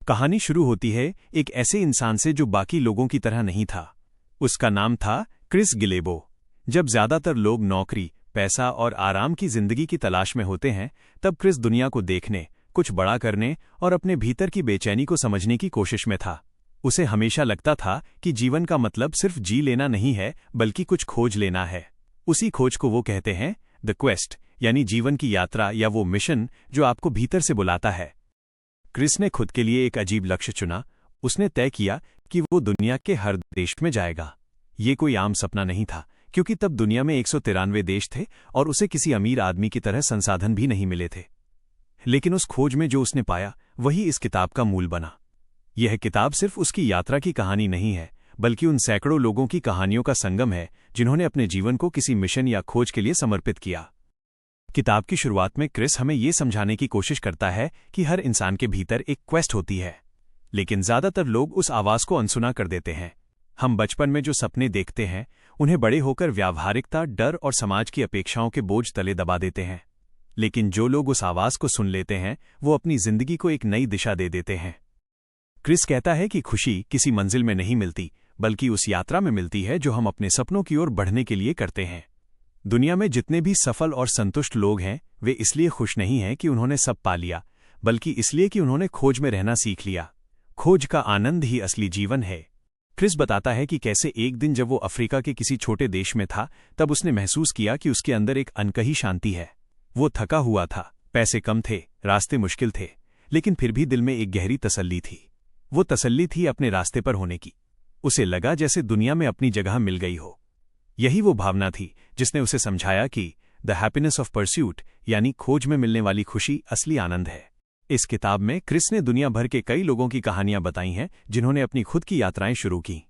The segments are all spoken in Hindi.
कहानी शुरू होती है एक ऐसे इंसान से जो बाकी लोगों की तरह नहीं था। उसका नाम था क्रिस गिलेबो। जब ज्यादातर लोग नौकरी, पैसा और आराम की जिंदगी की तलाश में होते हैं, तब क्रिस दुनिया को देखने, कुछ बड़ा करने और अपने भीतर की बेचैनी को समझने की कोशिश में था। उसे हमेशा लगता था कि जीवन का मतलब सिर्फ जी लेना नहीं है, बल्कि कुछ खोज लेना है। उसी खोज को वो कहते हैं द क्वेस्ट, यानी जीवन की यात्रा या वो मिशन जो आपको भीतर से बुलाता है। क्रिस ने खुद के लिए एक अजीब लक्ष्य चुना। उसने तय किया कि वो दुनिया के हर देश में जाएगा। ये कोई आम सपना नहीं था, क्योंकि तब दुनिया में 193 देश थे और उसे किसी अमीर आदमी की तरह संसाधन भी नहीं मिले थे। लेकिन उस खोज में जो उसने पाया, वही इस किताब का मूल बना। यह किताब सिर्फ उसकी यात्रा की कहानी नहीं है, बल्कि उन सैकड़ों लोगों की कहानियों का संगम है जिन्होंने अपने जीवन को किसी मिशन या खोज के लिए समर्पित किया। किताब की शुरुआत में क्रिस हमें ये समझाने की कोशिश करता है कि हर इंसान के भीतर एक क्वेस्ट होती है, लेकिन ज्यादातर लोग उस आवाज को अनसुना कर देते हैं। हम बचपन में जो सपने देखते हैं, उन्हें बड़े होकर व्यावहारिकता, डर और समाज की अपेक्षाओं के बोझ तले दबा देते हैं। लेकिन जो लोग उस आवाज को सुन लेते हैं, वो अपनी जिंदगी को एक नई दिशा दे देते हैं। क्रिस कहता है कि खुशी किसी मंजिल में नहीं मिलती, बल्कि उस यात्रा में मिलती है जो हम अपने सपनों की ओर बढ़ने के लिए करते हैं। दुनिया में जितने भी सफल और संतुष्ट लोग हैं, वे इसलिए खुश नहीं हैं कि उन्होंने सब पा लिया, बल्कि इसलिए कि उन्होंने खोज में रहना सीख लिया। खोज का आनंद ही असली जीवन है। क्रिस बताता है कि कैसे एक दिन जब वो अफ्रीका के किसी छोटे देश में था, तब उसने महसूस किया कि उसके अंदर एक अनकही शांति है। वो थका हुआ था, पैसे कम थे, रास्ते मुश्किल थे, लेकिन फिर भी दिल में एक गहरी तसल्ली थी। वो तसल्ली थी अपने रास्ते पर होने की। उसे लगा जैसे दुनिया में अपनी जगह मिल गई हो। यही वो भावना थी जिसने उसे समझाया कि द हैप्पीनेस ऑफ परस्यूट, यानी खोज में मिलने वाली खुशी, असली आनंद है। इस किताब में क्रिस ने दुनिया भर के कई लोगों की कहानियां बताई हैं जिन्होंने अपनी खुद की यात्राएं शुरू की।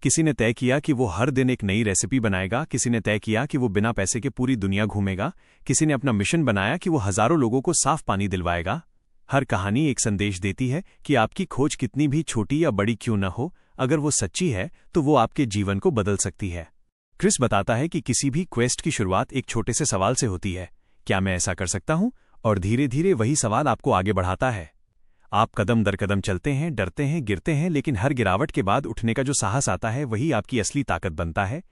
किसी ने तय किया कि वो हर दिन एक नई रेसिपी बनाएगा, किसी ने तय किया कि वो बिना पैसे के पूरी दुनिया घूमेगा, किसी ने अपना मिशन बनाया कि वो हजारों लोगों को साफ पानी दिलवाएगा। हर कहानी एक संदेश देती है कि आपकी खोज कितनी भी छोटी या बड़ी क्यों न हो, अगर वो सच्ची है तो वो आपके जीवन को बदल सकती है। क्रिस बताता है कि किसी भी क्वेस्ट की शुरुआत एक छोटे से सवाल से होती है, क्या मैं ऐसा कर सकता हूं? और धीरे धीरे वही सवाल आपको आगे बढ़ाता है। आप कदम दर कदम चलते हैं, डरते हैं, गिरते हैं, लेकिन हर गिरावट के बाद उठने का जो साहस आता है, वही आपकी असली ताकत बनता है।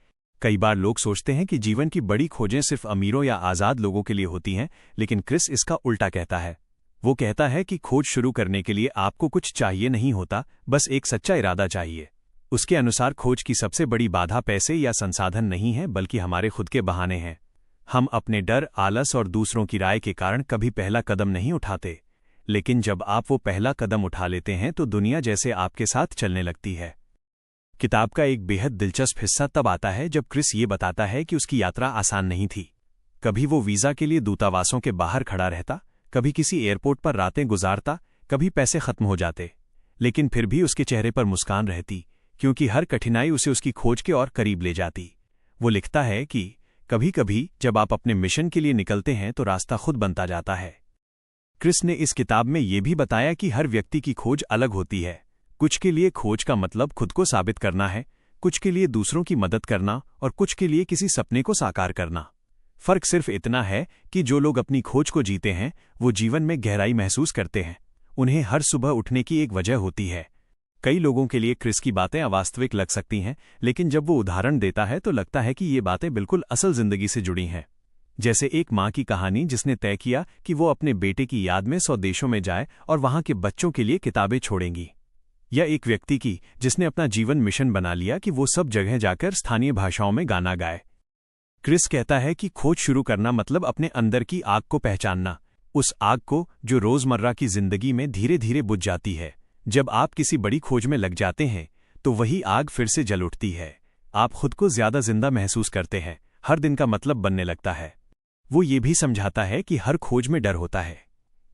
कई बार लोग सोचते हैं कि जीवन की बड़ी खोजें सिर्फ अमीरों या आजाद लोगों के लिए होती हैं, लेकिन क्रिस इसका उल्टा कहता है। वो कहता है कि खोज शुरू करने के लिए आपको कुछ चाहिए नहीं होता, बस एक सच्चा इरादा चाहिए। उसके अनुसार खोज की सबसे बड़ी बाधा पैसे या संसाधन नहीं है, बल्कि हमारे खुद के बहाने हैं। हम अपने डर, आलस और दूसरों की राय के कारण कभी पहला कदम नहीं उठाते, लेकिन जब आप वो पहला कदम उठा लेते हैं तो दुनिया जैसे आपके साथ चलने लगती है। किताब का एक बेहद दिलचस्प हिस्सा तब आता है जब क्रिस ये बताता है कि उसकी यात्रा आसान नहीं थी। कभी वो वीजा के लिए दूतावासों के बाहर खड़ा रहता, कभी किसी एयरपोर्ट पर रातें गुजारता, कभी पैसे खत्म हो जाते, लेकिन फिर भी उसके चेहरे पर मुस्कान रहती, क्योंकि हर कठिनाई उसे उसकी खोज के और करीब ले जाती। वो लिखता है कि कभी कभी जब आप अपने मिशन के लिए निकलते हैं तो रास्ता खुद बनता जाता है। क्रिस ने इस किताब में ये भी बताया कि हर व्यक्ति की खोज अलग होती है। कुछ के लिए खोज का मतलब खुद को साबित करना है, कुछ के लिए दूसरों की मदद करना और कुछ के लिए किसी सपने को साकार करना। फर्क सिर्फ इतना है कि जो लोग अपनी खोज को जीते हैं, वो जीवन में गहराई महसूस करते हैं। उन्हें हर सुबह उठने की एक वजह होती है। कई लोगों के लिए क्रिस की बातें अवास्तविक लग सकती हैं, लेकिन जब वो उदाहरण देता है तो लगता है कि ये बातें बिल्कुल असल जिंदगी से जुड़ी हैं। जैसे एक माँ की कहानी जिसने तय किया कि वो अपने बेटे की याद में 100 देशों में जाए और वहाँ के बच्चों के लिए किताबें छोड़ेंगी, या एक व्यक्ति की जिसने अपना जीवन मिशन बना लिया कि वो सब जगह जाकर स्थानीय भाषाओं में गाना गाए। क्रिस कहता है कि खोज शुरू करना मतलब अपने अंदर की आग को पहचानना, उस आग को जो रोजमर्रा की जिंदगी में धीरे धीरे बुझ जाती है। जब आप किसी बड़ी खोज में लग जाते हैं तो वही आग फिर से जल उठती है। आप खुद को ज्यादा जिंदा महसूस करते हैं, हर दिन का मतलब बनने लगता है। वो ये भी समझाता है कि हर खोज में डर होता है,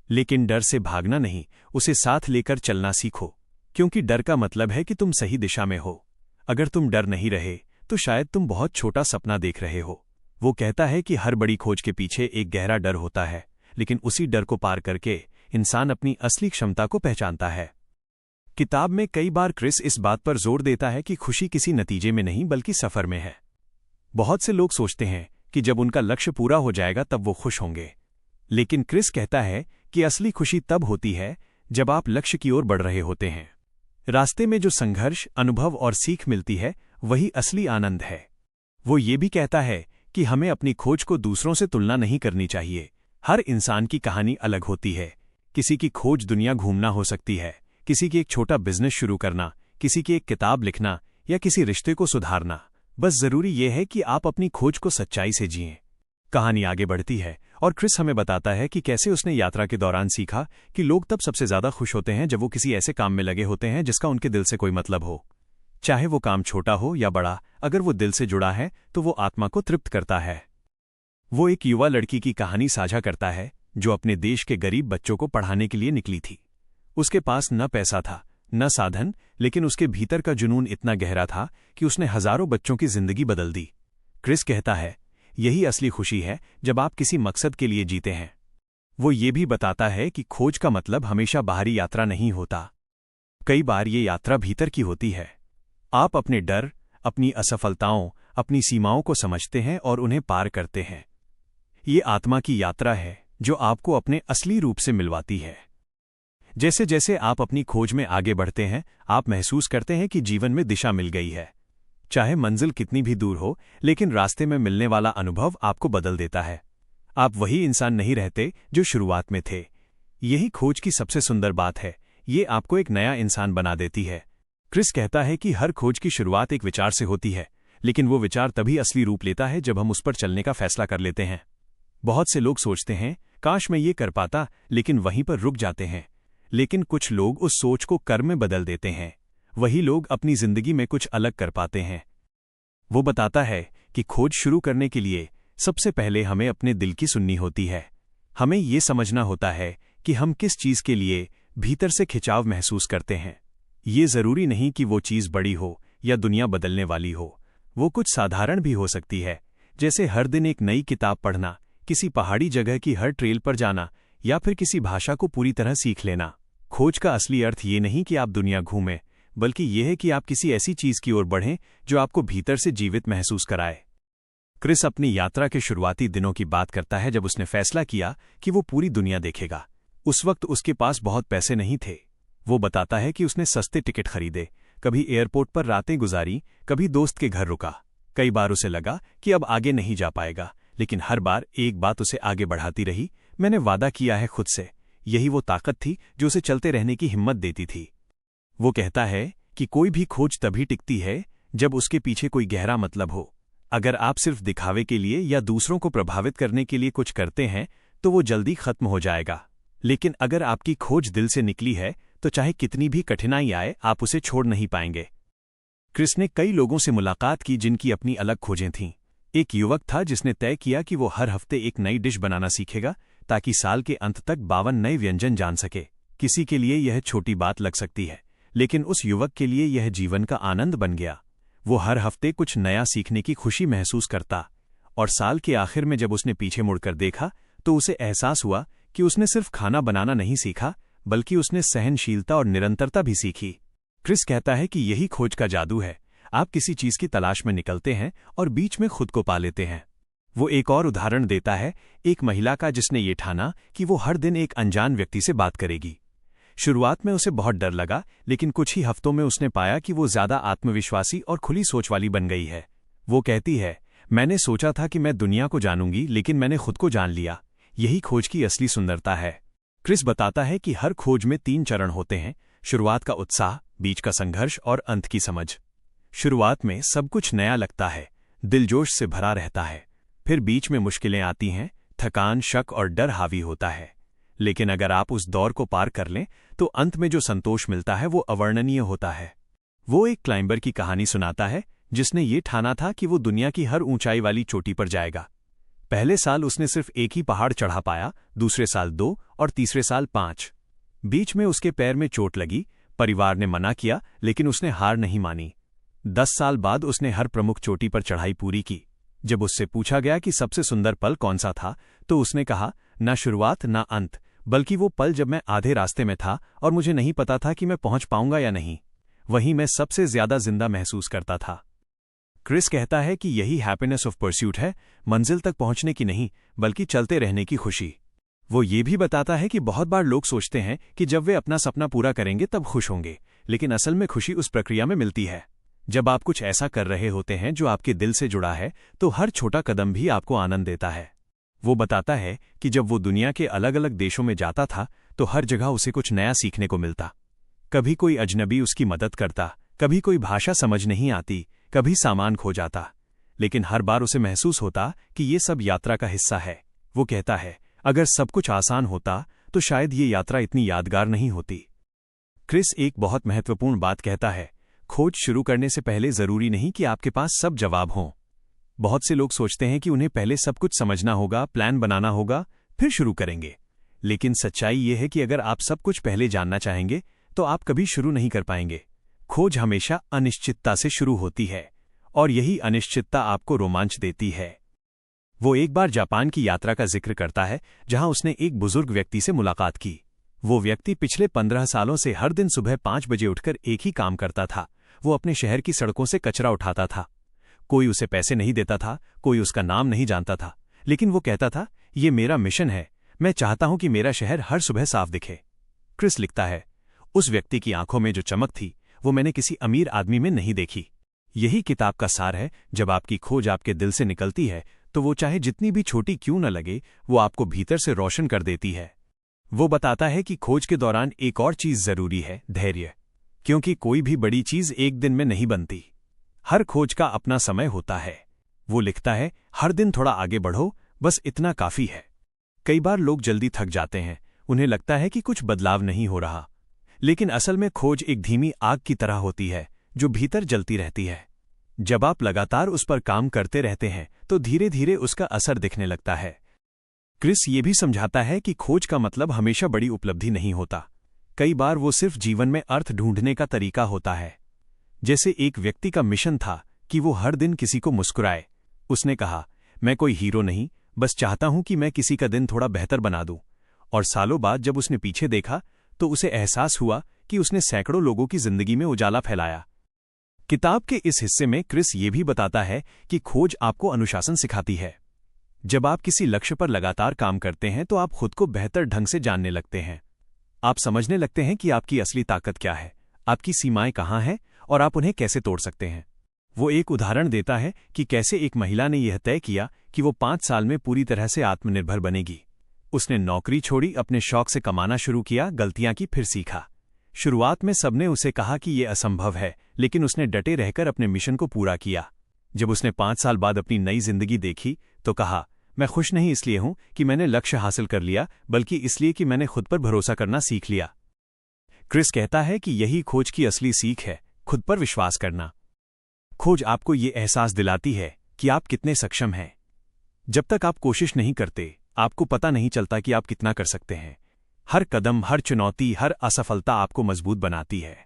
लेकिन डर से भागना नहीं, उसे साथ लेकर चलना सीखो, क्योंकि डर का मतलब है कि तुम सही दिशा में हो। अगर तुम डर नहीं रहे तो शायद तुम बहुत छोटा सपना देख रहे हो। वो कहता है कि हर बड़ी खोज के पीछे एक गहरा डर होता है, लेकिन उसी डर को पार करके इंसान अपनी असली क्षमता को पहचानता है। किताब में कई बार क्रिस इस बात पर जोर देता है कि खुशी किसी नतीजे में नहीं बल्कि सफर में है। बहुत से लोग सोचते हैं कि जब उनका लक्ष्य पूरा हो जाएगा तब वो खुश होंगे, लेकिन क्रिस कहता है कि असली खुशी तब होती है जब आप लक्ष्य की ओर बढ़ रहे होते हैं। रास्ते में जो संघर्ष, अनुभव और सीख मिलती है, वही असली आनंद है। वो ये भी कहता है कि हमें अपनी खोज को दूसरों से तुलना नहीं करनी चाहिए। हर इंसान की कहानी अलग होती है। किसी की खोज दुनिया घूमना हो सकती है, किसी की एक छोटा बिजनेस शुरू करना, किसी की एक किताब लिखना या किसी रिश्ते को सुधारना। बस जरूरी यह है कि आप अपनी खोज को सच्चाई से जिएं। कहानी आगे बढ़ती है और क्रिस हमें बताता है कि कैसे उसने यात्रा के दौरान सीखा कि लोग तब सबसे ज्यादा खुश होते हैं जब वो किसी ऐसे काम में लगे होते हैं जिसका उनके दिल से कोई मतलब हो। चाहे वो काम छोटा हो या बड़ा, अगर वो दिल से जुड़ा है तो वो आत्मा को तृप्त करता है। वो एक युवा लड़की की कहानी साझा करता है जो अपने देश के गरीब बच्चों को पढ़ाने के लिए निकली थी। उसके पास न पैसा था, न साधन, लेकिन उसके भीतर का जुनून इतना गहरा था कि उसने हजारों बच्चों की जिंदगी बदल दी। क्रिस कहता है, यही असली खुशी है जब आप किसी मकसद के लिए जीते हैं। वो ये भी बताता है कि खोज का मतलब हमेशा बाहरी यात्रा नहीं होता। कई बार ये यात्रा भीतर की होती है। आप अपने डर, अपनी असफलताओं, अपनी सीमाओं को समझते हैं और उन्हें पार करते हैं। ये आत्मा की यात्रा है जो आपको अपने असली रूप से मिलवाती है। जैसे जैसे आप अपनी खोज में आगे बढ़ते हैं, आप महसूस करते हैं कि जीवन में दिशा मिल गई है। चाहे मंजिल कितनी भी दूर हो, लेकिन रास्ते में मिलने वाला अनुभव आपको बदल देता है। आप वही इंसान नहीं रहते जो शुरुआत में थे। यही खोज की सबसे सुंदर बात है, ये आपको एक नया इंसान बना देती है। क्रिस कहता है कि हर खोज की शुरुआत एक विचार से होती है, लेकिन वो विचार तभी असली रूप लेता है जब हम उस पर चलने का फैसला कर लेते हैं। बहुत से लोग सोचते हैं, काश मैं ये कर पाता, लेकिन वहीं पर रुक जाते हैं। लेकिन कुछ लोग उस सोच को कर्म में बदल देते हैं। वही लोग अपनी जिंदगी में कुछ अलग कर पाते हैं। वो बताता है कि खोज शुरू करने के लिए सबसे पहले हमें अपने दिल की सुननी होती है। हमें ये समझना होता है कि हम किस चीज के लिए भीतर से खिंचाव महसूस करते हैं। ये जरूरी नहीं कि वो चीज बड़ी हो या दुनिया बदलने वाली हो। वो कुछ साधारण भी हो सकती है, जैसे हर दिन एक नई किताब पढ़ना, किसी पहाड़ी जगह की हर ट्रेल पर जाना या फिर किसी भाषा को पूरी तरह सीख लेना। खोज का असली अर्थ ये नहीं कि आप दुनिया घूमें, बल्कि यह है कि आप किसी ऐसी चीज की ओर बढ़ें जो आपको भीतर से जीवित महसूस कराए। क्रिस अपनी यात्रा के शुरुआती दिनों की बात करता है जब उसने फैसला किया कि वो पूरी दुनिया देखेगा। उस वक्त उसके पास बहुत पैसे नहीं थे। वो बताता है कि उसने सस्ते टिकट खरीदे, कभी एयरपोर्ट पर रातें गुजारी, कभी दोस्त के घर रुका। कई बार उसे लगा कि अब आगे नहीं जा पाएगा, लेकिन हर बार एक बात उसे आगे बढ़ाती रही, मैंने वादा किया है खुद से। यही वो ताकत थी जो उसे चलते रहने की हिम्मत देती थी। वो कहता है कि कोई भी खोज तभी टिकती है जब उसके पीछे कोई गहरा मतलब हो। अगर आप सिर्फ दिखावे के लिए या दूसरों को प्रभावित करने के लिए कुछ करते हैं तो वो जल्दी खत्म हो जाएगा। लेकिन अगर आपकी खोज दिल से निकली है तो चाहे कितनी भी कठिनाई आए, आप उसे छोड़ नहीं पाएंगे। क्रिस ने कई लोगों से मुलाकात की जिनकी अपनी अलग खोजें थीं। एक युवक था जिसने तय किया कि वो हर हफ्ते एक नई डिश बनाना सीखेगा ताकि साल के अंत तक 52 नए व्यंजन जान सके। किसी के लिए यह छोटी बात लग सकती है, लेकिन उस युवक के लिए यह जीवन का आनंद बन गया। वो हर हफ्ते कुछ नया सीखने की खुशी महसूस करता, और साल के आखिर में जब उसने पीछे मुड़कर देखा तो उसे एहसास हुआ कि उसने सिर्फ खाना बनाना नहीं सीखा, बल्कि उसने सहनशीलता और निरंतरता भी सीखी। क्रिस कहता है कि यही खोज का जादू है। आप किसी चीज की तलाश में निकलते हैं और बीच में खुद को पा लेते हैं। वो एक और उदाहरण देता है, एक महिला का जिसने ये ठाना कि वो हर दिन एक अनजान व्यक्ति से बात करेगी। शुरुआत में उसे बहुत डर लगा, लेकिन कुछ ही हफ्तों में उसने पाया कि वो ज्यादा आत्मविश्वासी और खुली सोच वाली बन गई है। वो कहती है, मैंने सोचा था कि मैं दुनिया को जानूंगी, लेकिन मैंने खुद को जान लिया। यही खोज की असली सुंदरता है। क्रिस बताता है कि हर खोज में 3 चरण होते हैं: शुरुआत का उत्साह, बीच का संघर्ष और अंत की समझ। शुरुआत में सब कुछ नया लगता है, दिलजोश से भरा रहता है। फिर बीच में मुश्किलें आती हैं, थकान, शक और डर हावी होता है। लेकिन अगर आप उस दौर को पार कर लें तो अंत में जो संतोष मिलता है वो अवर्णनीय होता है। वो एक क्लाइंबर की कहानी सुनाता है जिसने ये ठाना था कि वो दुनिया की हर ऊंचाई वाली चोटी पर जाएगा। पहले साल उसने सिर्फ एक ही पहाड़ चढ़ा पाया, दूसरे साल 2 और तीसरे साल 5। बीच में उसके पैर में चोट लगी, परिवार ने मना किया, लेकिन उसने हार नहीं मानी। 10 साल बाद उसने हर प्रमुख चोटी पर चढ़ाई पूरी की। जब उससे पूछा गया कि सबसे सुंदर पल कौन सा था, तो उसने कहा, ना शुरुआत ना अंत, बल्कि वो पल जब मैं आधे रास्ते में था और मुझे नहीं पता था कि मैं पहुंच पाऊंगा या नहीं। वहीं मैं सबसे ज्यादा जिंदा महसूस करता था। क्रिस कहता है कि यही हैप्पीनेस ऑफ परस्यूट है, मंजिल तक पहुंचने की नहीं, बल्कि चलते रहने की खुशी। वो ये भी बताता है कि बहुत बार लोग सोचते हैं कि जब वे अपना सपना पूरा करेंगे तब खुश होंगे, लेकिन असल में खुशी उस प्रक्रिया में मिलती है। जब आप कुछ ऐसा कर रहे होते हैं जो आपके दिल से जुड़ा है, तो हर छोटा कदम भी आपको आनंद देता है। वो बताता है कि जब वो दुनिया के अलग अलग देशों में जाता था तो हर जगह उसे कुछ नया सीखने को मिलता। कभी कोई अजनबी उसकी मदद करता, कभी कोई भाषा समझ नहीं आती, कभी सामान खो जाता, लेकिन हर बार उसे महसूस होता कि ये सब यात्रा का हिस्सा है। वो कहता है, अगर सब कुछ आसान होता तो शायद ये यात्रा इतनी यादगार नहीं होती। क्रिस एक बहुत महत्वपूर्ण बात कहता है, खोज शुरू करने से पहले जरूरी नहीं कि आपके पास सब जवाब हों। बहुत से लोग सोचते हैं कि उन्हें पहले सब कुछ समझना होगा, प्लान बनाना होगा, फिर शुरू करेंगे। लेकिन सच्चाई ये है कि अगर आप सब कुछ पहले जानना चाहेंगे तो आप कभी शुरू नहीं कर पाएंगे। खोज हमेशा अनिश्चितता से शुरू होती है, और यही अनिश्चितता आपको रोमांच देती है। वो एक बार जापान की यात्रा का जिक्र करता है, जहां उसने एक बुजुर्ग व्यक्ति से मुलाकात की। वो व्यक्ति पिछले 15 सालों से हर दिन सुबह 5 बजे उठकर एक ही काम करता था। वो अपने शहर की सड़कों से कचरा उठाता था। कोई उसे पैसे नहीं देता था, कोई उसका नाम नहीं जानता था, लेकिन वो कहता था, ये मेरा मिशन है, मैं चाहता हूं कि मेरा शहर हर सुबह साफ दिखे। क्रिस लिखता है, उस व्यक्ति की आंखों में जो चमक थी वो मैंने किसी अमीर आदमी में नहीं देखी। यही किताब का सार है, जब आपकी खोज आपके दिल से निकलती है तो वो चाहे जितनी भी छोटी क्यों न लगे, वो आपको भीतर से रोशन कर देती है। वो बताता है कि खोज के दौरान एक और चीज जरूरी है, धैर्य, क्योंकि कोई भी बड़ी चीज एक दिन में नहीं बनती। हर खोज का अपना समय होता है। वो लिखता है, हर दिन थोड़ा आगे बढ़ो, बस इतना काफी है। कई बार लोग जल्दी थक जाते हैं, उन्हें लगता है कि कुछ बदलाव नहीं हो रहा, लेकिन असल में खोज एक धीमी आग की तरह होती है जो भीतर जलती रहती है। जब आप लगातार उस पर काम करते रहते हैं तो धीरे धीरे उसका असर दिखने लगता है। क्रिस ये भी समझाता है कि खोज का मतलब हमेशा बड़ी उपलब्धि नहीं होता। कई बार वो सिर्फ जीवन में अर्थ ढूंढने का तरीका होता है। जैसे एक व्यक्ति का मिशन था कि वो हर दिन किसी को मुस्कुराए। उसने कहा, मैं कोई हीरो नहीं, बस चाहता हूं कि मैं किसी का दिन थोड़ा बेहतर बना दूं। और सालों बाद जब उसने पीछे देखा तो उसे एहसास हुआ कि उसने सैकड़ों लोगों की जिंदगी में उजाला फैलाया। किताब के इस हिस्से में क्रिस ये भी बताता है कि खोज आपको अनुशासन सिखाती है। जब आप किसी लक्ष्य पर लगातार काम करते हैं तो आप खुद को बेहतर ढंग से जानने लगते हैं। आप समझने लगते हैं कि आपकी असली ताकत क्या है, आपकी सीमाएं कहाँ हैं और आप उन्हें कैसे तोड़ सकते हैं। वो एक उदाहरण देता है कि कैसे एक महिला ने यह तय किया कि वो 5 साल में पूरी तरह से आत्मनिर्भर बनेगी। उसने नौकरी छोड़ी, अपने शौक से कमाना शुरू किया, गलतियां की, फिर सीखा। शुरुआत में सबने उसे कहा कि यह असंभव है, लेकिन उसने डटे रहकर अपने मिशन को पूरा किया। जब उसने 5 साल बाद अपनी नई जिंदगी देखी तो कहा, मैं खुश नहीं इसलिए हूं कि मैंने लक्ष्य हासिल कर लिया, बल्कि इसलिए कि मैंने खुद पर भरोसा करना सीख लिया। क्रिस कहता है कि यही खोज की असली सीख है, खुद पर विश्वास करना। खोज आपको ये एहसास दिलाती है कि आप कितने सक्षम हैं। जब तक आप कोशिश नहीं करते, आपको पता नहीं चलता कि आप कितना कर सकते हैं। हर कदम, हर चुनौती, हर असफलता आपको मजबूत बनाती है।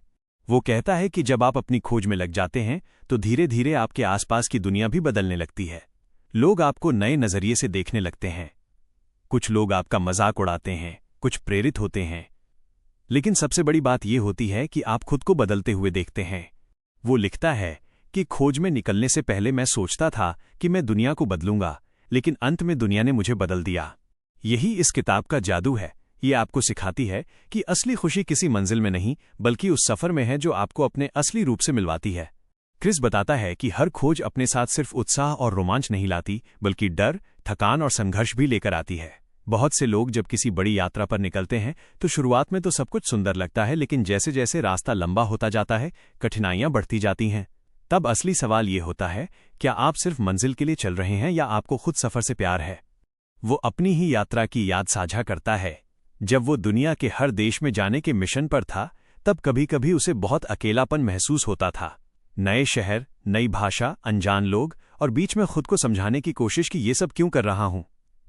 वो कहता है कि जब आप अपनी खोज में लग जाते हैं तो धीरे धीरे आपके आसपास की दुनिया भी बदलने लगती है। लोग आपको नए नजरिए से देखने लगते हैं। कुछ लोग आपका मजाक उड़ाते हैं, कुछ प्रेरित होते हैं, लेकिन सबसे बड़ी बात यह होती है कि आप खुद को बदलते हुए देखते हैं। वो लिखता है कि खोज में निकलने से पहले मैं सोचता था कि मैं दुनिया को बदलूंगा, लेकिन अंत में दुनिया ने मुझे बदल दिया। यही इस किताब का जादू है। ये आपको सिखाती है कि असली खुशी किसी मंजिल में नहीं, बल्कि उस सफर में है जो आपको अपने असली रूप से मिलवाती है। क्रिस बताता है कि हर खोज अपने साथ सिर्फ उत्साह और रोमांच नहीं लाती, बल्कि डर, थकान और संघर्ष भी लेकर आती है। बहुत से लोग जब किसी बड़ी यात्रा पर निकलते हैं तो शुरुआत में तो सब कुछ सुंदर लगता है, लेकिन जैसे जैसे रास्ता लंबा होता जाता है, कठिनाइयां बढ़ती जाती हैं। तब असली सवाल ये होता है, क्या आप सिर्फ मंजिल के लिए चल रहे हैं या आपको खुद सफर से प्यार है? वो अपनी ही यात्रा की याद साझा करता है। जब वो दुनिया के हर देश में जाने के मिशन पर था, तब कभी कभी उसे बहुत अकेलापन महसूस होता था। नए शहर, नई भाषा, अनजान लोग, और बीच में खुद को समझाने की कोशिश कि ये सब क्यों कर रहा हूं।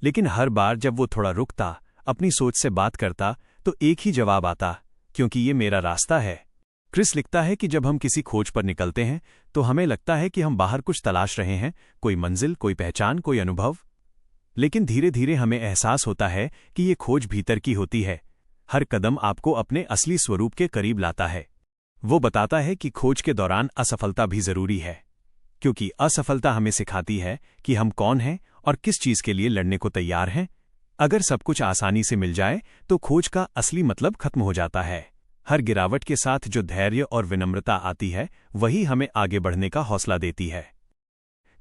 लेकिन हर बार जब वो थोड़ा रुकता, अपनी सोच से बात करता, तो एक ही जवाब आता, क्योंकि ये मेरा रास्ता है। क्रिस लिखता है कि जब हम किसी खोज पर निकलते हैं तो हमें लगता है कि हम बाहर कुछ तलाश रहे हैं, कोई मंजिल, कोई पहचान, कोई अनुभव। लेकिन धीरे धीरे हमें एहसास होता है कि ये खोज भीतर की होती है। हर कदम आपको अपने असली स्वरूप के करीब लाता है। वो बताता है कि खोज के दौरान असफलता भी जरूरी है, क्योंकि असफलता हमें सिखाती है कि हम कौन हैं और किस चीज के लिए लड़ने को तैयार हैं। अगर सब कुछ आसानी से मिल जाए तो खोज का असली मतलब खत्म हो जाता है। हर गिरावट के साथ जो धैर्य और विनम्रता आती है वही हमें आगे बढ़ने का हौसला देती है।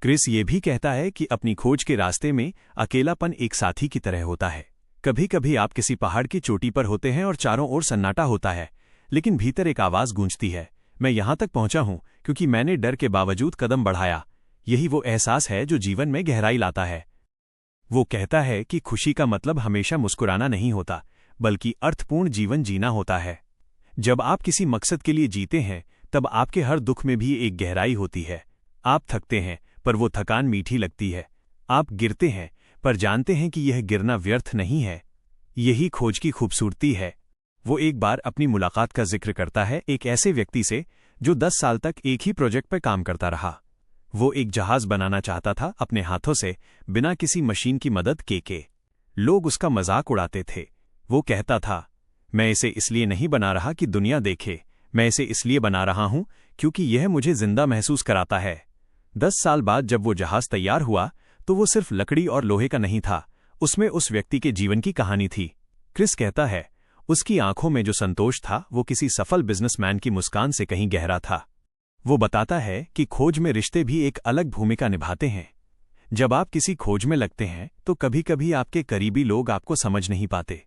क्रिस ये भी कहता है कि अपनी खोज के रास्ते में अकेलापन एक साथी की तरह होता है। कभी कभी आप किसी पहाड़ की चोटी पर होते हैं और चारों ओर सन्नाटा होता है, लेकिन भीतर एक आवाज गूंजती है, मैं यहां तक पहुंचा हूं क्योंकि मैंने डर के बावजूद कदम बढ़ाया। यही वो एहसास है जो जीवन में गहराई लाता है। वो कहता है कि खुशी का मतलब हमेशा मुस्कुराना नहीं होता, बल्कि अर्थपूर्ण जीवन जीना होता है। जब आप किसी मकसद के लिए जीते हैं तब आपके हर दुख में भी एक गहराई होती है। आप थकते हैं पर वो थकान मीठी लगती है। आप गिरते हैं पर जानते हैं कि यह गिरना व्यर्थ नहीं है। यही खोज की खूबसूरती है। वो एक बार अपनी मुलाकात का जिक्र करता है एक ऐसे व्यक्ति से जो 10 साल तक एक ही प्रोजेक्ट पर काम करता रहा। वो एक जहाज बनाना चाहता था अपने हाथों से, बिना किसी मशीन की मदद के। लोग उसका मजाक उड़ाते थे। वो कहता था, मैं इसे इसलिए नहीं बना रहा कि दुनिया देखे, मैं इसे इसलिए बना रहा हूं क्योंकि यह मुझे जिंदा महसूस कराता है। 10 साल बाद जब वो जहाज तैयार हुआ तो वो सिर्फ लकड़ी और लोहे का नहीं था, उसमें उस व्यक्ति के जीवन की कहानी थी। क्रिस कहता है, उसकी आंखों में जो संतोष था वो किसी सफल बिजनेसमैन की मुस्कान से कहीं गहरा था। वो बताता है कि खोज में रिश्ते भी एक अलग भूमिका निभाते हैं। जब आप किसी खोज में लगते हैं तो कभी कभी आपके करीबी लोग आपको समझ नहीं पाते।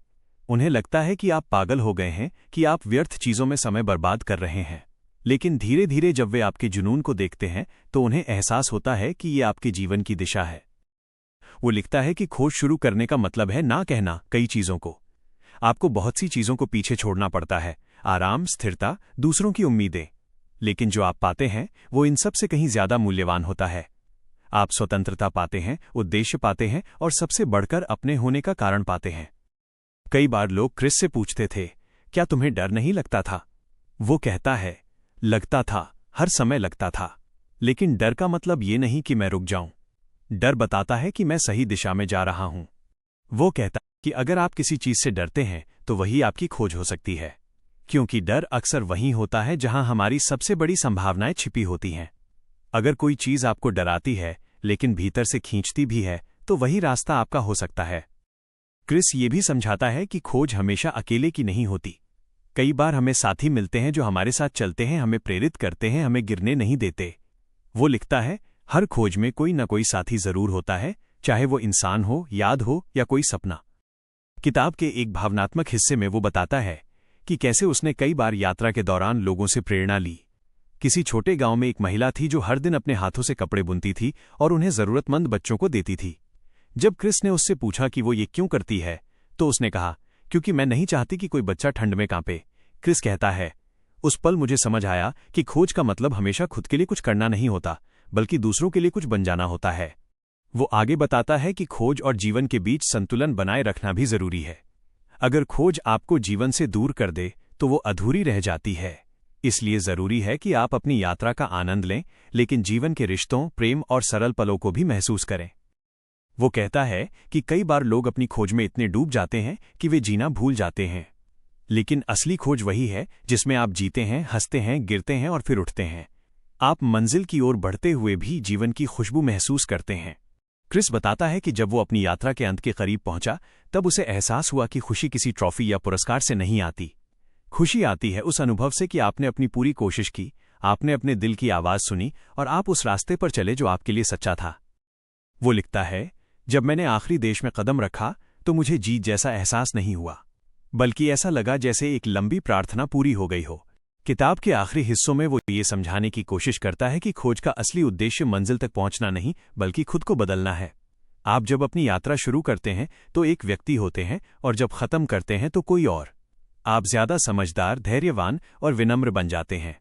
उन्हें लगता है कि आप पागल हो गए हैं, कि आप व्यर्थ चीजों में समय बर्बाद कर रहे हैं। लेकिन धीरे धीरे जब वे आपके जुनून को देखते हैं तो उन्हें एहसास होता है कि ये आपके जीवन की दिशा है। वो लिखता है कि खोज शुरू करने का मतलब है ना कहना कई चीजों को। आपको बहुत सी चीजों को पीछे छोड़ना पड़ता है, आराम, स्थिरता, दूसरों की उम्मीदें। लेकिन जो आप पाते हैं वो इन सब से कहीं ज्यादा मूल्यवान होता है। आप स्वतंत्रता पाते हैं, उद्देश्य पाते हैं और सबसे बढ़कर अपने होने का कारण पाते हैं। कई बार लोग क्रिस से पूछते थे, क्या तुम्हें डर नहीं लगता था? वो कहता है, लगता था, हर समय लगता था, लेकिन डर का मतलब ये नहीं कि मैं रुक जाऊं। डर बताता है कि मैं सही दिशा में जा रहा हूं। वो कहता है कि अगर आप किसी चीज से डरते हैं तो वही आपकी खोज हो सकती है, क्योंकि डर अक्सर वहीं होता है जहां हमारी सबसे बड़ी संभावनाएं छिपी होती हैं। अगर कोई चीज आपको डराती है लेकिन भीतर से खींचती भी है तो वही रास्ता आपका हो सकता है। क्रिस ये भी समझाता है कि खोज हमेशा अकेले की नहीं होती। कई बार हमें साथी मिलते हैं जो हमारे साथ चलते हैं, हमें प्रेरित करते हैं, हमें गिरने नहीं देते। वो लिखता है, हर खोज में कोई न कोई साथी जरूर होता है, चाहे वो इंसान हो, याद हो या कोई सपना। किताब के एक भावनात्मक हिस्से में वो बताता है कि कैसे उसने कई बार यात्रा के दौरान लोगों से प्रेरणा ली। किसी छोटे गांव में एक महिला थी जो हर दिन अपने हाथों से कपड़े बुनती थी और उन्हें जरूरतमंद बच्चों को देती थी। जब क्रिस ने उससे पूछा कि वो ये क्यों करती है तो उसने कहा, क्योंकि मैं नहीं चाहती कि कोई बच्चा ठंड में कांपे। क्रिस कहता है, उस पल मुझे समझ आया कि खोज का मतलब हमेशा खुद के लिए कुछ करना नहीं होता, बल्कि दूसरों के लिए कुछ बन जाना होता है। वो आगे बताता है कि खोज और जीवन के बीच संतुलन बनाए रखना भी जरूरी है। अगर खोज आपको जीवन से दूर कर दे तो वो अधूरी रह जाती है। इसलिए जरूरी है कि आप अपनी यात्रा का आनंद लें, लेकिन जीवन के रिश्तों, प्रेम और सरल पलों को भी महसूस करें। वो कहता है कि कई बार लोग अपनी खोज में इतने डूब जाते हैं कि वे जीना भूल जाते हैं। लेकिन असली खोज वही है जिसमें आप जीते हैं, हंसते हैं, गिरते हैं और फिर उठते हैं। आप मंजिल की ओर बढ़ते हुए भी जीवन की खुशबू महसूस करते हैं। क्रिस बताता है कि जब वो अपनी यात्रा के अंत के करीब पहुंचा तब उसे एहसास हुआ कि खुशी किसी ट्रॉफी या पुरस्कार से नहीं आती। खुशी आती है उस अनुभव से कि आपने अपनी पूरी कोशिश की, आपने अपने दिल की आवाज सुनी और आप उस रास्ते पर चले जो आपके लिए सच्चा था। वो लिखता है, जब मैंने आखिरी देश में कदम रखा तो मुझे जीत जैसा एहसास नहीं हुआ, बल्कि ऐसा लगा जैसे एक लंबी प्रार्थना पूरी हो गई हो। किताब के आखिरी हिस्सों में वो ये समझाने की कोशिश करता है कि खोज का असली उद्देश्य मंजिल तक पहुंचना नहीं, बल्कि खुद को बदलना है। आप जब अपनी यात्रा शुरू करते हैं तो एक व्यक्ति होते हैं और जब खत्म करते हैं तो कोई और। आप ज्यादा समझदार, धैर्यवान और विनम्र बन जाते हैं।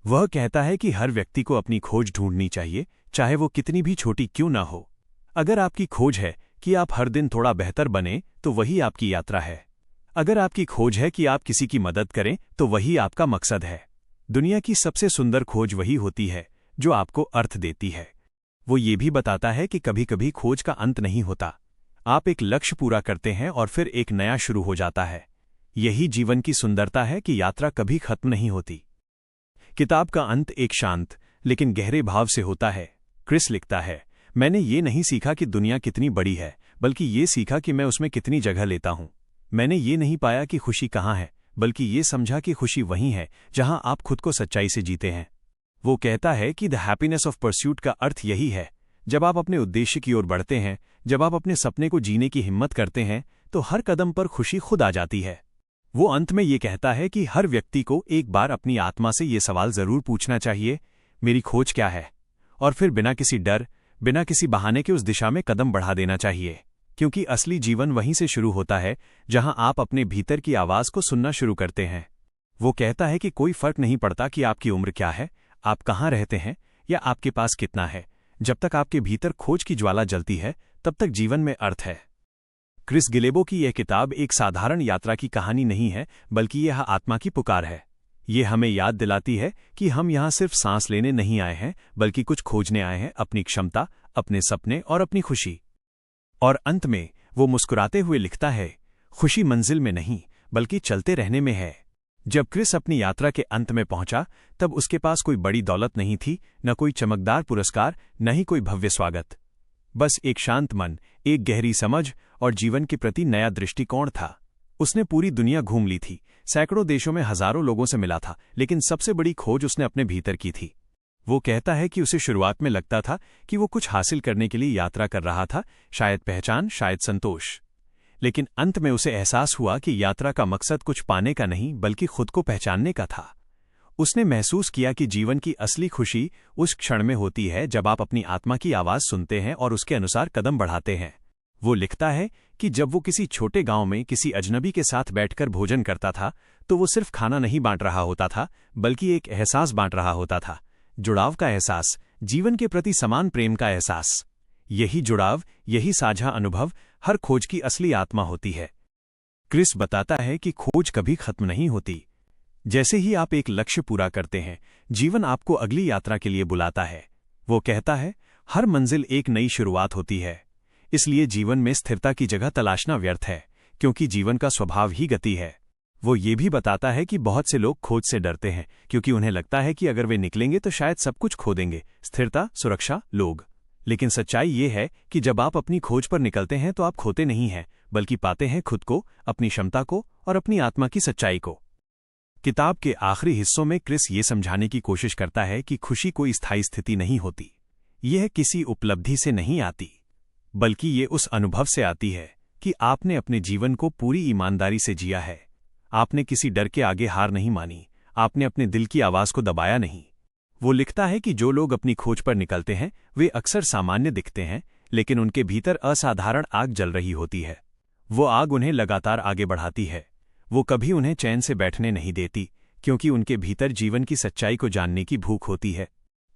वह कहता है कि हर व्यक्ति को अपनी खोज ढूंढनी चाहिए, चाहे वो कितनी भी छोटी क्यों ना हो। अगर आपकी खोज है कि आप हर दिन थोड़ा बेहतर बने तो वही आपकी यात्रा है। अगर आपकी खोज है कि आप किसी की मदद करें तो वही आपका मकसद है। दुनिया की सबसे सुंदर खोज वही होती है जो आपको अर्थ देती है। वो ये भी बताता है कि कभी कभी खोज का अंत नहीं होता। आप एक लक्ष्य पूरा करते हैं और फिर एक नया शुरू हो जाता है। यही जीवन की सुंदरता है कि यात्रा कभी खत्म नहीं होती। किताब का अंत एक शांत लेकिन गहरे भाव से होता है। क्रिस लिखता है, मैंने ये नहीं सीखा कि दुनिया कितनी बड़ी है, बल्कि ये सीखा कि मैं उसमें कितनी जगह लेता हूं। मैंने ये नहीं पाया कि खुशी कहाँ है, बल्कि ये समझा कि खुशी वहीं है जहां आप खुद को सच्चाई से जीते हैं। वो कहता है कि द हैप्पीनेस ऑफ परस्यूट का अर्थ यही है, जब आप अपने उद्देश्य की ओर बढ़ते हैं, जब आप अपने सपने को जीने की हिम्मत करते हैं, तो हर कदम पर खुशी खुद आ जाती है। वो अंत में ये कहता है कि हर व्यक्ति को एक बार अपनी आत्मा से ये सवाल जरूर पूछना चाहिए, मेरी खोज क्या है, और फिर बिना किसी डर, बिना किसी बहाने के उस दिशा में कदम बढ़ा देना चाहिए, क्योंकि असली जीवन वहीं से शुरू होता है जहां आप अपने भीतर की आवाज को सुनना शुरू करते हैं। वो कहता है कि कोई फर्क नहीं पड़ता कि आपकी उम्र क्या है, आप कहाँ रहते हैं, या आपके पास कितना है, जब तक आपके भीतर खोज की ज्वाला जलती है तब तक जीवन में अर्थ है। क्रिस गिलेबो की यह किताब एक साधारण यात्रा की कहानी नहीं है, बल्कि यह आत्मा की पुकार है। ये हमें याद दिलाती है कि हम यहाँ सिर्फ सांस लेने नहीं आए हैं, बल्कि कुछ खोजने आए हैं, अपनी क्षमता, अपने सपने और अपनी खुशी। और अंत में वो मुस्कुराते हुए लिखता है, खुशी मंजिल में नहीं बल्कि चलते रहने में है। जब क्रिस अपनी यात्रा के अंत में पहुंचा, तब उसके पास कोई बड़ी दौलत नहीं थी, न कोई चमकदार पुरस्कार, न ही कोई भव्य स्वागत। बस एक शांत मन, एक गहरी समझ और जीवन के प्रति नया दृष्टिकोण था। उसने पूरी दुनिया घूम ली थी, सैकड़ों देशों में हजारों लोगों से मिला था, लेकिन सबसे बड़ी खोज उसने अपने भीतर की थी। वो कहता है कि उसे शुरुआत में लगता था कि वो कुछ हासिल करने के लिए यात्रा कर रहा था, शायद पहचान, शायद संतोष। लेकिन अंत में उसे एहसास हुआ कि यात्रा का मकसद कुछ पाने का नहीं, बल्कि खुद को पहचानने का था। उसने महसूस किया कि जीवन की असली खुशी उस क्षण में होती है जब आप अपनी आत्मा की आवाज सुनते हैं और उसके अनुसार कदम बढ़ाते हैं। वो लिखता है कि जब वो किसी छोटे गांव में किसी अजनबी के साथ बैठकर भोजन करता था, तो वो सिर्फ खाना नहीं बांट रहा होता था, बल्कि एक एहसास बांट रहा होता था, जुड़ाव का एहसास, जीवन के प्रति समान प्रेम का एहसास। यही जुड़ाव, यही साझा अनुभव हर खोज की असली आत्मा होती है। क्रिस बताता है कि खोज कभी खत्म नहीं होती। जैसे ही आप एक लक्ष्य पूरा करते हैं, जीवन आपको अगली यात्रा के लिए बुलाता है। वो कहता है, हर मंजिल एक नई शुरुआत होती है। इसलिए जीवन में स्थिरता की जगह तलाशना व्यर्थ है, क्योंकि जीवन का स्वभाव ही गति है। वो ये भी बताता है कि बहुत से लोग खोज से डरते हैं, क्योंकि उन्हें लगता है कि अगर वे निकलेंगे तो शायद सब कुछ खो देंगे, स्थिरता, सुरक्षा, लोग। लेकिन सच्चाई ये है कि जब आप अपनी खोज पर निकलते हैं तो आप खोते नहीं हैं, बल्कि पाते हैं खुद को, अपनी क्षमता को और अपनी आत्मा की सच्चाई को। किताब के आखिरी हिस्सों में क्रिस ये समझाने की कोशिश करता है कि खुशी कोई स्थायी स्थिति नहीं होती। यह किसी उपलब्धि से नहीं आती, बल्कि ये उस अनुभव से आती है कि आपने अपने जीवन को पूरी ईमानदारी से जिया है। आपने किसी डर के आगे हार नहीं मानी, आपने अपने दिल की आवाज को दबाया नहीं। वो लिखता है कि जो लोग अपनी खोज पर निकलते हैं, वे अक्सर सामान्य दिखते हैं, लेकिन उनके भीतर असाधारण आग जल रही होती है। वो आग उन्हें लगातार आगे बढ़ाती है। वो कभी उन्हें चैन से बैठने नहीं देती, क्योंकि उनके भीतर जीवन की सच्चाई को जानने की भूख होती है।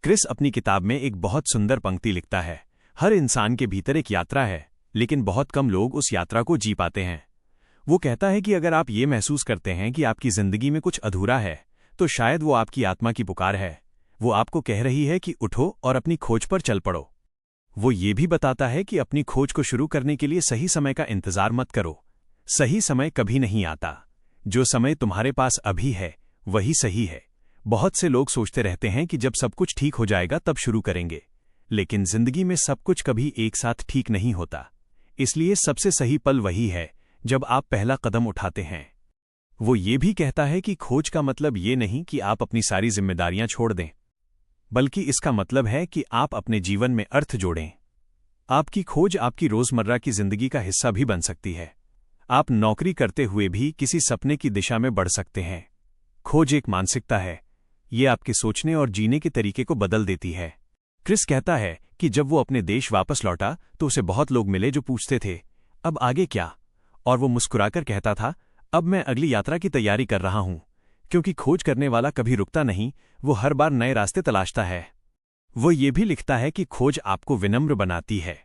क्रिस अपनी किताब में एक बहुत सुंदर पंक्ति लिखता है, हर इंसान के भीतर एक यात्रा है, लेकिन बहुत कम लोग उस यात्रा को जी पाते हैं। वो कहता है कि अगर आप ये महसूस करते हैं कि आपकी जिंदगी में कुछ अधूरा है, तो शायद वो आपकी आत्मा की पुकार है। वो आपको कह रही है कि उठो और अपनी खोज पर चल पड़ो। वो ये भी बताता है कि अपनी खोज को शुरू करने के लिए सही समय का इंतजार मत करो। सही समय कभी नहीं आता। जो समय तुम्हारे पास अभी है, वही सही है। बहुत से लोग सोचते रहते हैं कि जब सब कुछ ठीक हो जाएगा तब शुरू करेंगे, लेकिन जिंदगी में सब कुछ कभी एक साथ ठीक नहीं होता। इसलिए सबसे सही पल वही है जब आप पहला कदम उठाते हैं। वो ये भी कहता है कि खोज का मतलब ये नहीं कि आप अपनी सारी जिम्मेदारियां छोड़ दें, बल्कि इसका मतलब है कि आप अपने जीवन में अर्थ जोड़ें। आपकी खोज आपकी रोजमर्रा की जिंदगी का हिस्सा भी बन सकती है। आप नौकरी करते हुए भी किसी सपने की दिशा में बढ़ सकते हैं। खोज एक मानसिकता है, ये आपके सोचने और जीने के तरीके को बदल देती है। क्रिस कहता है कि जब वो अपने देश वापस लौटा तो उसे बहुत लोग मिले जो पूछते थे, अब आगे क्या? और वो मुस्कुराकर कहता था, अब मैं अगली यात्रा की तैयारी कर रहा हूं। क्योंकि खोज करने वाला कभी रुकता नहीं, वो हर बार नए रास्ते तलाशता है। वो ये भी लिखता है कि खोज आपको विनम्र बनाती है।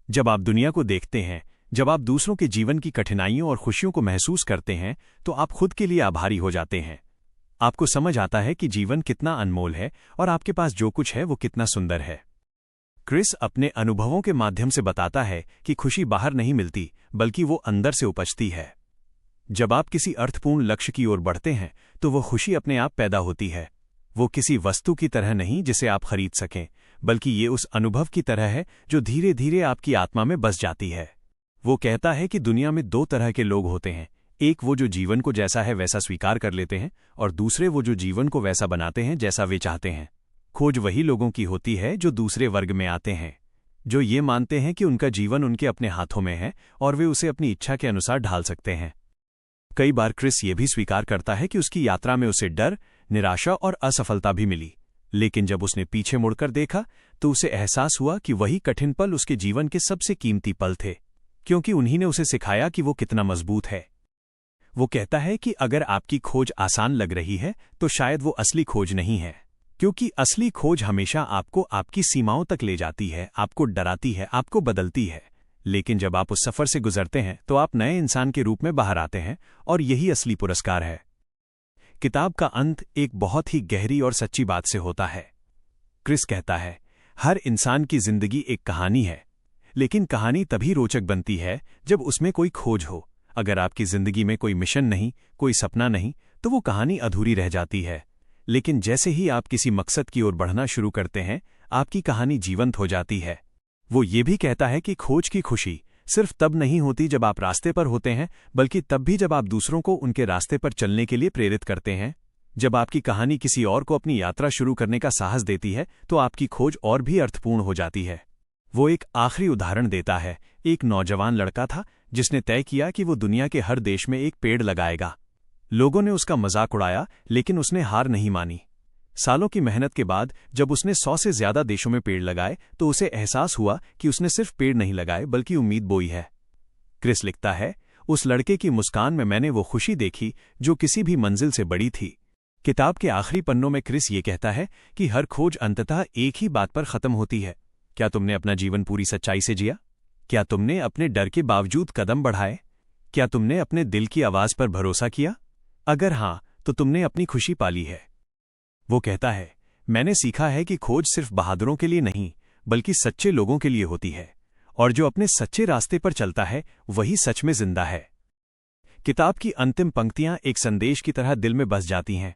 जब आप दुनिया को देखते हैं, जब आप दूसरों के जीवन की कठिनाइयों और खुशियों को महसूस करते हैं, तो आप खुद के लिए आभारी हो जाते हैं। आपको समझ आता है कि जीवन कितना अनमोल है और आपके पास जो कुछ है वो कितना सुंदर है। क्रिस अपने अनुभवों के माध्यम से बताता है कि खुशी बाहर नहीं मिलती, बल्कि वो अंदर से उपजती है। जब आप किसी अर्थपूर्ण लक्ष्य की ओर बढ़ते हैं, तो वो खुशी अपने आप पैदा होती है। वो किसी वस्तु की तरह नहीं जिसे आप खरीद सकें, बल्कि ये उस अनुभव की तरह है जो धीरे धीरे आपकी आत्मा में बस जाती है। वो कहता है कि दुनिया में दो तरह के लोग होते हैं, एक वो जो जीवन को जैसा है वैसा स्वीकार कर लेते हैं, और दूसरे वो जो जीवन को वैसा बनाते हैं जैसा वे चाहते हैं। खोज वही लोगों की होती है जो दूसरे वर्ग में आते हैं, जो ये मानते हैं कि उनका जीवन उनके अपने हाथों में है और वे उसे अपनी इच्छा के अनुसार ढाल सकते हैं। कई बार क्रिस ये भी स्वीकार करता है कि उसकी यात्रा में उसे डर, निराशा और असफलता भी मिली, लेकिन जब उसने पीछे मुड़कर देखा तो उसे एहसास हुआ कि वही कठिन पल उसके जीवन के सबसे कीमती पल थे, क्योंकि उन्हीं ने उसे सिखाया कि वो कितना मजबूत है। वो कहता है कि अगर आपकी खोज आसान लग रही है तो शायद वो असली खोज नहीं है, क्योंकि असली खोज हमेशा आपको आपकी सीमाओं तक ले जाती है, आपको डराती है, आपको बदलती है। लेकिन जब आप उस सफर से गुजरते हैं तो आप नए इंसान के रूप में बाहर आते हैं, और यही असली पुरस्कार है। किताब का अंत एक बहुत ही गहरी और सच्ची बात से होता है। क्रिस कहता है, हर इंसान की जिंदगी एक कहानी है, लेकिन कहानी तभी रोचक बनती है जब उसमें कोई खोज हो। अगर आपकी जिंदगी में कोई मिशन नहीं, कोई सपना नहीं, तो वो कहानी अधूरी रह जाती है। लेकिन जैसे ही आप किसी मकसद की ओर बढ़ना शुरू करते हैं, आपकी कहानी जीवंत हो जाती है। वो ये भी कहता है कि खोज की खुशी सिर्फ तब नहीं होती जब आप रास्ते पर होते हैं, बल्कि तब भी जब आप दूसरों को उनके रास्ते पर चलने के लिए प्रेरित करते हैं। जब आपकी कहानी किसी और को अपनी यात्रा शुरू करने का साहस देती है, तो आपकी खोज और भी अर्थपूर्ण हो जाती है। वो एक आखिरी उदाहरण देता है। एक नौजवान लड़का था जिसने तय किया कि वो दुनिया के हर देश में एक पेड़ लगाएगा। लोगों ने उसका मजाक उड़ाया, लेकिन उसने हार नहीं मानी। सालों की मेहनत के बाद जब उसने 100 से ज्यादा देशों में पेड़ लगाए तो उसे एहसास हुआ कि उसने सिर्फ पेड़ नहीं लगाए बल्कि उम्मीद बोई है। क्रिस लिखता है, उस लड़के की मुस्कान में मैंने वो खुशी देखी जो किसी भी मंजिल से बड़ी थी। किताब के आखिरी पन्नों में क्रिस ये कहता है कि हर खोज अंततः एक ही बात पर खत्म होती है। क्या तुमने अपना जीवन पूरी सच्चाई से जिया? क्या तुमने अपने डर के बावजूद कदम बढ़ाए? क्या तुमने अपने दिल की आवाज पर भरोसा किया? अगर हां, तो तुमने अपनी खुशी पाली है। वो कहता है, मैंने सीखा है कि खोज सिर्फ बहादुरों के लिए नहीं, बल्कि सच्चे लोगों के लिए होती है, और जो अपने सच्चे रास्ते पर चलता है वही सच में जिंदा है। किताब की अंतिम पंक्तियां एक संदेश की तरह दिल में बस जाती हैं।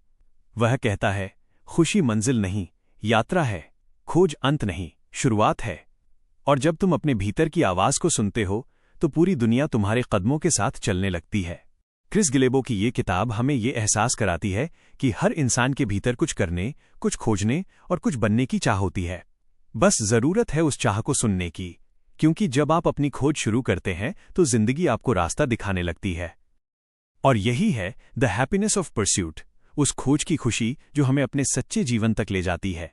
वह कहता है, खुशी मंजिल नहीं, यात्रा है। खोज अंत नहीं, शुरुआत है। और जब तुम अपने भीतर की आवाज को सुनते हो तो पूरी दुनिया तुम्हारे कदमों के साथ चलने लगती है। क्रिस गिलेबो की ये किताब हमें ये एहसास कराती है कि हर इंसान के भीतर कुछ करने, कुछ खोजने और कुछ बनने की चाह होती है। बस जरूरत है उस चाह को सुनने की, क्योंकि जब आप अपनी खोज शुरू करते हैं तो जिंदगी आपको रास्ता दिखाने लगती है। और यही है द हैप्पीनेस ऑफ परस्यूट, उस खोज की खुशी जो हमें अपने सच्चे जीवन तक ले जाती है।